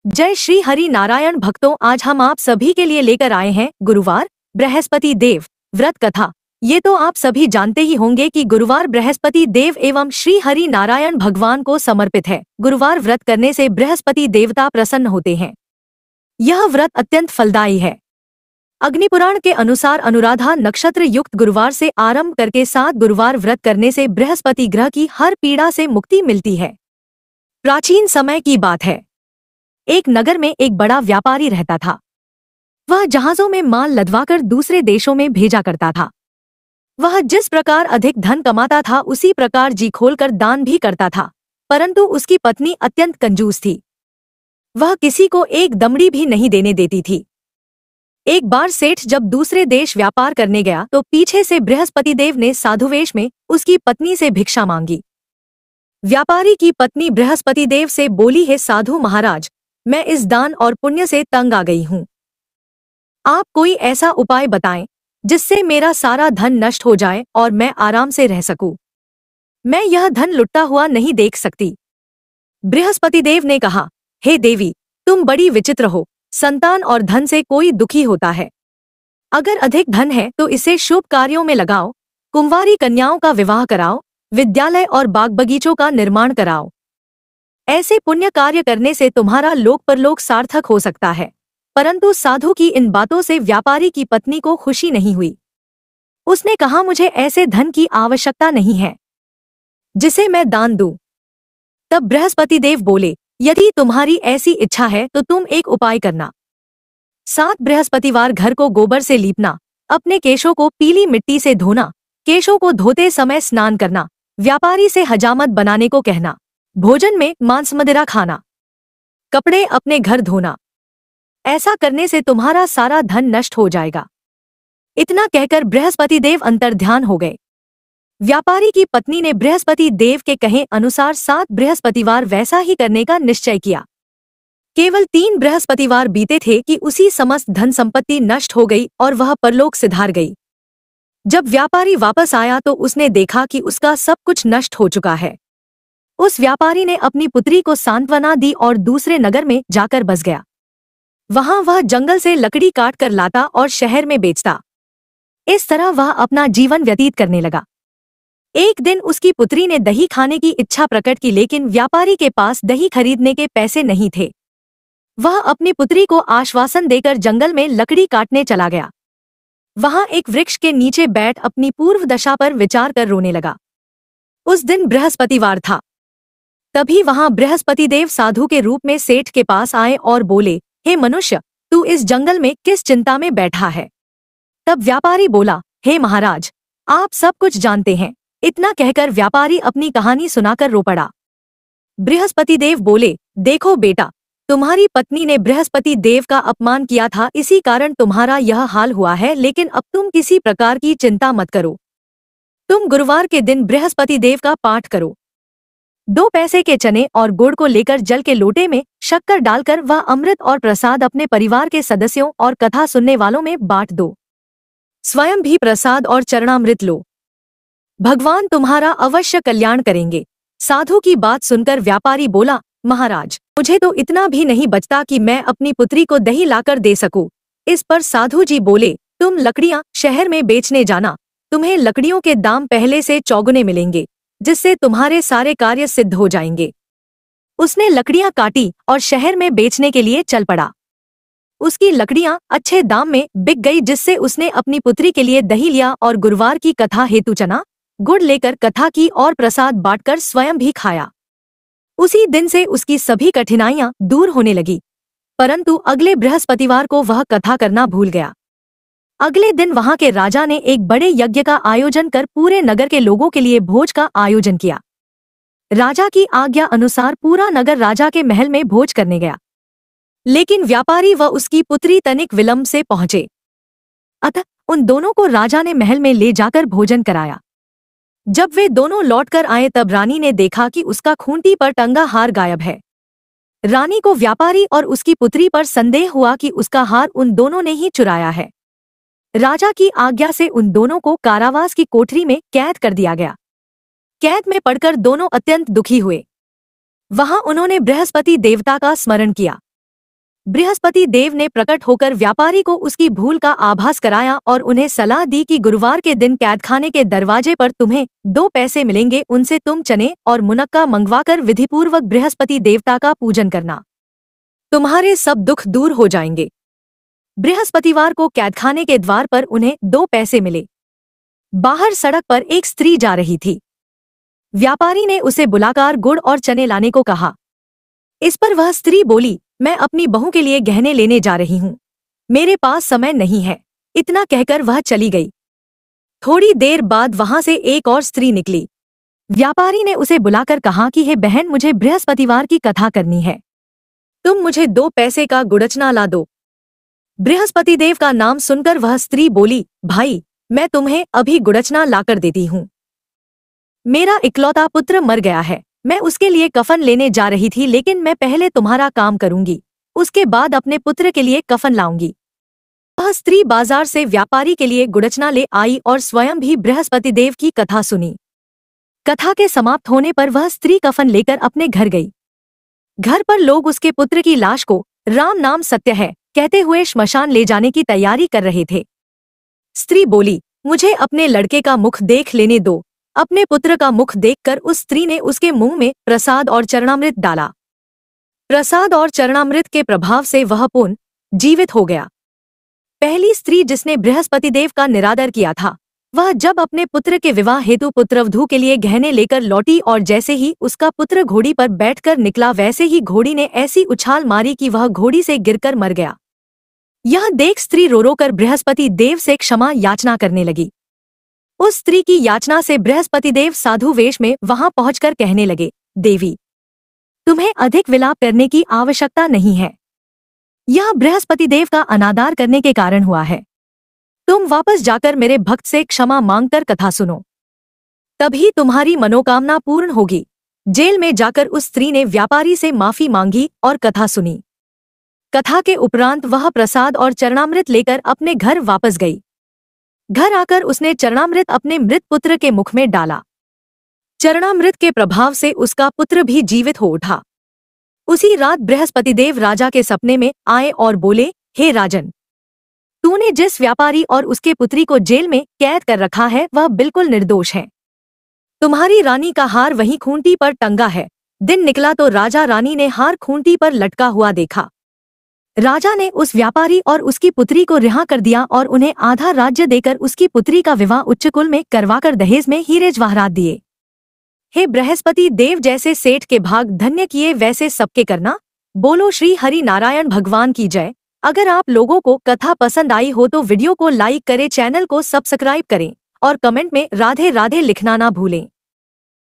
जय श्री हरि नारायण भक्तों, आज हम आप सभी के लिए लेकर आए हैं गुरुवार बृहस्पति देव व्रत कथा। ये तो आप सभी जानते ही होंगे कि गुरुवार बृहस्पति देव एवं श्री हरि नारायण भगवान को समर्पित है। गुरुवार व्रत करने से बृहस्पति देवता प्रसन्न होते हैं। यह व्रत अत्यंत फलदायी है। अग्निपुराण के अनुसार अनुराधा नक्षत्र युक्त गुरुवार से आरंभ करके 7 गुरुवार व्रत करने से बृहस्पति ग्रह की हर पीड़ा से मुक्ति मिलती है। प्राचीन समय की बात है। एक नगर में एक बड़ा व्यापारी रहता था। वह जहाजों में माल लदवाकर दूसरे देशों में भेजा करता था। वह जिस प्रकार अधिक धन कमाता था उसी प्रकार जी खोलकर दान भी करता था, परंतु उसकी पत्नी अत्यंत कंजूस थी। वह किसी को एक दमड़ी भी नहीं देने देती थी। एक बार सेठ जब दूसरे देश व्यापार करने गया तो पीछे से बृहस्पति देव ने साधुवेश में उसकी पत्नी से भिक्षा मांगी। व्यापारी की पत्नी बृहस्पति देव से बोली, हे साधु महाराज, मैं इस दान और पुण्य से तंग आ गई हूँ। आप कोई ऐसा उपाय बताएं जिससे मेरा सारा धन नष्ट हो जाए और मैं आराम से रह सकूं। मैं यह धन लुटता हुआ नहीं देख सकती। बृहस्पति देव ने कहा, हे देवी, तुम बड़ी विचित्र हो। संतान और धन से कोई दुखी होता है। अगर अधिक धन है तो इसे शुभ कार्यों में लगाओ, कुंवारी कन्याओं का विवाह कराओ, विद्यालय और बाग बगीचों का निर्माण कराओ। ऐसे पुण्य कार्य करने से तुम्हारा लोक परलोक सार्थक हो सकता है। परंतु साधु की इन बातों से व्यापारी की पत्नी को खुशी नहीं हुई। उसने कहा, मुझे ऐसे धन की आवश्यकता नहीं है जिसे मैं दान दूं। तब बृहस्पति देव बोले, यदि तुम्हारी ऐसी इच्छा है तो तुम एक उपाय करना। 7 बृहस्पतिवार घर को गोबर से लीपना, अपने केशों को पीली मिट्टी से धोना, केशों को धोते समय स्नान करना, व्यापारी से हजामत बनाने को कहना, भोजन में मांस मदिरा खाना, कपड़े अपने घर धोना। ऐसा करने से तुम्हारा सारा धन नष्ट हो जाएगा। इतना कहकर बृहस्पति देव अंतर्ध्यान हो गए। व्यापारी की पत्नी ने बृहस्पति देव के कहे अनुसार 7 बृहस्पतिवार वैसा ही करने का निश्चय किया। केवल 3 बृहस्पतिवार बीते थे कि उसी समस्त धन संपत्ति नष्ट हो गई और वह परलोक सिधार गई। जब व्यापारी वापस आया तो उसने देखा कि उसका सब कुछ नष्ट हो चुका है। उस व्यापारी ने अपनी पुत्री को सांत्वना दी और दूसरे नगर में जाकर बस गया। वहां वह जंगल से लकड़ी काट कर लाता और शहर में बेचता। इस तरह वह अपना जीवन व्यतीत करने लगा। एक दिन उसकी पुत्री ने दही खाने की इच्छा प्रकट की, लेकिन व्यापारी के पास दही खरीदने के पैसे नहीं थे। वह अपनी पुत्री को आश्वासन देकर जंगल में लकड़ी काटने चला गया। वहां एक वृक्ष के नीचे बैठ अपनी पूर्व दशा पर विचार कर रोने लगा। उस दिन बृहस्पतिवार था। तभी वहां बृहस्पति देव साधु के रूप में सेठ के पास आए और बोले, हे मनुष्य, तू इस जंगल में किस चिंता में बैठा है? तब व्यापारी बोला, हे महाराज, आप सब कुछ जानते हैं। इतना कहकर व्यापारी अपनी कहानी सुनाकर रो पड़ा। बृहस्पति देव बोले, देखो बेटा, तुम्हारी पत्नी ने बृहस्पति देव का अपमान किया था, इसी कारण तुम्हारा यह हाल हुआ है। लेकिन अब तुम किसी प्रकार की चिंता मत करो। तुम गुरुवार के दिन बृहस्पति देव का पाठ करो। 2 पैसे के चने और गुड़ को लेकर जल के लोटे में शक्कर डालकर वह अमृत और प्रसाद अपने परिवार के सदस्यों और कथा सुनने वालों में बांट दो। स्वयं भी प्रसाद और चरणामृत लो। भगवान तुम्हारा अवश्य कल्याण करेंगे। साधु की बात सुनकर व्यापारी बोला, महाराज, मुझे तो इतना भी नहीं बचता कि मैं अपनी पुत्री को दही लाकर दे सकूं। इस पर साधु जी बोले, तुम लकड़ियां शहर में बेचने जाना। तुम्हें लकड़ियों के दाम पहले से चौगुने मिलेंगे, जिससे तुम्हारे सारे कार्य सिद्ध हो जाएंगे। उसने लकड़ियां काटी और शहर में बेचने के लिए चल पड़ा। उसकी लकड़ियां अच्छे दाम में बिक गई, जिससे उसने अपनी पुत्री के लिए दही लिया और गुरुवार की कथा हेतु चना गुड़ लेकर कथा की और प्रसाद बांटकर स्वयं भी खाया। उसी दिन से उसकी सभी कठिनाइयां दूर होने लगी। परंतु अगले बृहस्पतिवार को वह कथा करना भूल गया। अगले दिन वहां के राजा ने एक बड़े यज्ञ का आयोजन कर पूरे नगर के लोगों के लिए भोज का आयोजन किया। राजा की आज्ञा अनुसार पूरा नगर राजा के महल में भोज करने गया, लेकिन व्यापारी व उसकी पुत्री तनिक विलंब से पहुंचे। अतः उन दोनों को राजा ने महल में ले जाकर भोजन कराया। जब वे दोनों लौटकर आए तब रानी ने देखा कि उसका खूंटी पर टंगा हार गायब है। रानी को व्यापारी और उसकी पुत्री पर संदेह हुआ कि उसका हार उन दोनों ने ही चुराया है। राजा की आज्ञा से उन दोनों को कारावास की कोठरी में कैद कर दिया गया। कैद में पड़कर दोनों अत्यंत दुखी हुए। वहां उन्होंने बृहस्पति देवता का स्मरण किया। बृहस्पति देव ने प्रकट होकर व्यापारी को उसकी भूल का आभास कराया और उन्हें सलाह दी कि गुरुवार के दिन कैदखाने के दरवाजे पर तुम्हें 2 पैसे मिलेंगे, उनसे तुम चने और मुनक्का मंगवाकर विधिपूर्वक बृहस्पति देवता का पूजन करना। तुम्हारे सब दुख दूर हो जाएंगे। बृहस्पतिवार को कैदखाने के द्वार पर उन्हें 2 पैसे मिले। बाहर सड़क पर एक स्त्री जा रही थी। व्यापारी ने उसे बुलाकर गुड़ और चने लाने को कहा। इस पर वह स्त्री बोली, मैं अपनी बहू के लिए गहने लेने जा रही हूँ, मेरे पास समय नहीं है। इतना कहकर वह चली गई। थोड़ी देर बाद वहां से एक और स्त्री निकली। व्यापारी ने उसे बुलाकर कहा कि हे बहन, मुझे बृहस्पतिवार की कथा करनी है, तुम मुझे 2 पैसे का गुड़चना ला दो। बृहस्पति देव का नाम सुनकर वह स्त्री बोली, भाई मैं तुम्हें अभी गुड़चना लाकर देती हूँ। मेरा इकलौता पुत्र मर गया है, मैं उसके लिए कफन लेने जा रही थी, लेकिन मैं पहले तुम्हारा काम करूंगी, उसके बाद अपने पुत्र के लिए कफन लाऊंगी। वह स्त्री बाजार से व्यापारी के लिए गुड़चना ले आई और स्वयं भी बृहस्पति देव की कथा सुनी। कथा के समाप्त होने पर वह स्त्री कफन लेकर अपने घर गई। घर पर लोग उसके पुत्र की लाश को राम नाम सत्य है कहते हुए श्मशान ले जाने की तैयारी कर रहे थे। स्त्री बोली, मुझे अपने लड़के का मुख देख लेने दो। अपने पुत्र का मुख देखकर उस स्त्री ने उसके मुंह में प्रसाद और चरणामृत डाला। प्रसाद और चरणामृत के प्रभाव से वह पुनः जीवित हो गया। पहली स्त्री जिसने बृहस्पति देव का निरादर किया था, वह जब अपने पुत्र के विवाह हेतु पुत्रवधू के लिए गहने लेकर लौटी और जैसे ही उसका पुत्र घोड़ी पर बैठकर निकला, वैसे ही घोड़ी ने ऐसी उछाल मारी कि वह घोड़ी से गिरकर मर गया। यह देख स्त्री रो रो कर बृहस्पति देव से क्षमा याचना करने लगी। उस स्त्री की याचना से बृहस्पति देव साधु वेश में वहां पहुंचकर कहने लगे, देवी तुम्हें अधिक विलाप करने की आवश्यकता नहीं है, यह बृहस्पति देव का अनादर करने के कारण हुआ है। तुम वापस जाकर मेरे भक्त से क्षमा मांगकर कथा सुनो, तभी तुम्हारी मनोकामना पूर्ण होगी। जेल में जाकर उस स्त्री ने व्यापारी से माफी मांगी और कथा सुनी। कथा के उपरांत वह प्रसाद और चरणामृत लेकर अपने घर वापस गई। घर आकर उसने चरणामृत अपने मृत पुत्र के मुख में डाला। चरणामृत के प्रभाव से उसका पुत्र भी जीवित हो उठा। उसी रात बृहस्पति देव राजा के सपने में आए और बोले, हे राजन, तूने जिस व्यापारी और उसके पुत्री को जेल में कैद कर रखा है वह बिल्कुल निर्दोष है। तुम्हारी रानी का हार वहीं खूंटी पर टंगा है। दिन निकला तो राजा रानी ने हार खूंटी पर लटका हुआ देखा। राजा ने उस व्यापारी और उसकी पुत्री को रिहा कर दिया और उन्हें आधा राज्य देकर उसकी पुत्री का विवाह उच्च कुल में करवाकर दहेज में हीरे जवाहरात दिए। हे बृहस्पति देव, जैसे सेठ के भाग धन्य किए वैसे सबके करना। बोलो श्री हरि नारायण भगवान की जय। अगर आप लोगों को कथा पसंद आई हो तो वीडियो को लाइक करें, चैनल को सब्सक्राइब करें और कमेंट में राधे राधे लिखना ना भूलें।